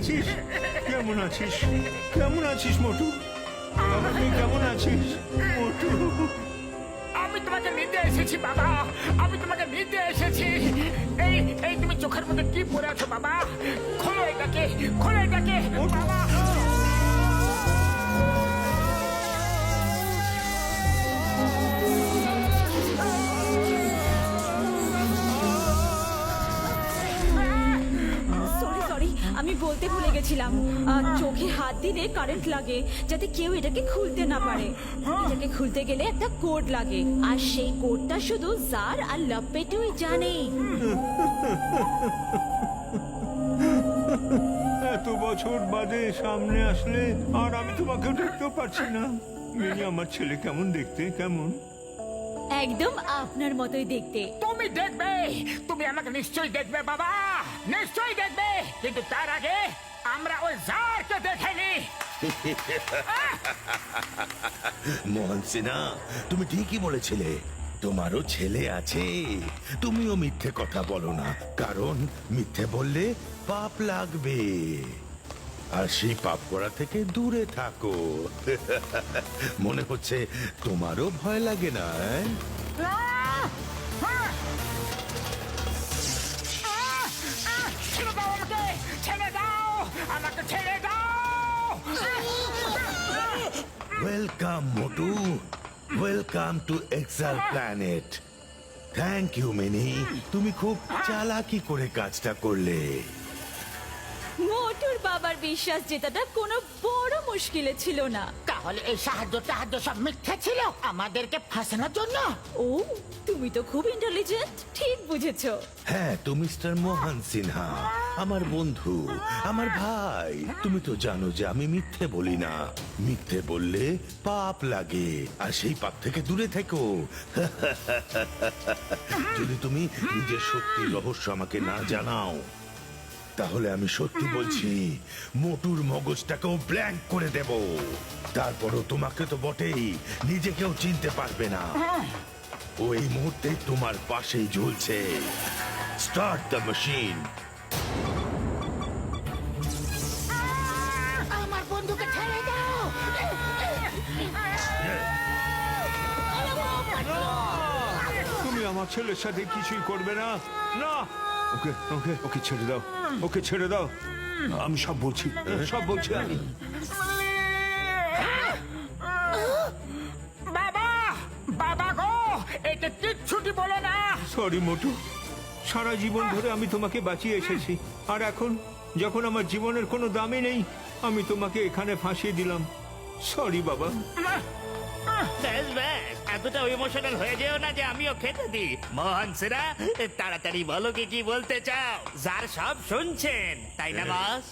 গেছিস? কেমন আছিস? কেমন আছিস মোটু? বাবা তুই কেমন আছিস মোটু? আমি তোমাকে নিতে এসেছি বাবা, আমি তোমাকে নিতে এসেছি। এই এই তুমি চোখের মধ্যে কি পরে আছো বাবা? খোলো এটাকে, খোলো এটাকে বাবা। সরি সরি, আমি বলতে ভুলে গেছিলাম, চোখে হাত দিলে কারেন্ট লাগে, যাতে কেউ এটাকে খুলতে না পারে। এটাকে খুলতে গেলে একটা কোড লাগে, আর সেই কোডটা শুধু জার আর লপেটুই জানে। এত বছর বাদে সামনে আসলে আর আমি তোমাকে দেখতেও পারছি না। মিনি আমার ছেলে কেমন দেখতে? কেমন? একদম আপনার মতোই দেখতে। তুমি দেখবে, তুমি আমাকে নিশ্চয়ই দেখবে বাবা, নিশ্চয়ই দেখবে, কিন্তু তার আগে আমরা ওই জারকে দেখে নি। মোহন সিনহা, তুমি ঠিকই বলেছিলে, তোমারও ছেলে আছে। তুমিও মিথ্যে কথা বলো না, কারণ মিথ্যে বললে পাপ লাগবে, আর সেই পাপ করা থেকে দূরে থাকো। মনে হচ্ছে তোমারও ভয় লাগে না? ছেড়ে দাও আমাকে, ছেড়ে দাও আমাকে, ছেড়ে দাও। ওয়েলকাম মোটু, ওয়েলকাম টু এক্সাল প্ল্যানেট। থ্যাংক ইউ মিনি, তুমি খুব চালাকি করে কাজটা করলে। মোটুর বাবার বিশ্বাস জেতাটা কোনো বড় মুশকিলে ছিল না। তাহলে এই সাহায্য সব মিথ্যে ছিল আমাদেরকে ফাঁসানোর জন্য? ও, তুমি তো খুব ইন্টেলিজেন্ট, ঠিক বুঝেছো। হ্যাঁ, তো মিস্টার মোহন সিনহা, আমার বন্ধু, আমার ভাই, তুমি তো জানো যে আমি মিথ্যে বলি না। মিথ্যে বললে পাপ লাগে, আর সেই পাপ থেকে দূরে থেকো। যদি তুমি নিজের শক্তির রহস্য আমাকে না জানাও, তাহলে আমি সত্যি বলছি, মোটুর মগজটাকেও ব্ল্যাঙ্ক করে দেব। তারপরও তোমাকে তো বটেই, নিজেকেও চিনতে পারবে না। ও এই মুহূর্তে তোমার পাশেই ঝুলছে। Start the machine. আমার বন্ধুকে ছেড়ে দাও। তুমি আমার ছেলের সাথে কিছুই করবে না? না, ওকে ওকে ওকে ছেড়ে দাও, ওকে ছেড়ে দাও। আমি সব বলছি, সব বলছি আমি। বাবা, বাবা গো, এটা কিচ্ছুটি বলো না। সরি মোটু, সারা জীবন ধরে আমি তোমাকে বাঁচিয়ে এসেছি, আর এখন যখন আমার জীবনের কোনো দামই নেই, আমি তোমাকে এখানে ফাঁসিয়ে দিলাম। সরি বাবা। ব্যাস ব্যাস, এতটা ইমোশনাল হয়ে যেও না যে আমিও খেতে দিই। মোহন সিনহা, তাড়াতাড়ি বলো কি বলতে চাও? যার সব শুনছেন, তাই না বস?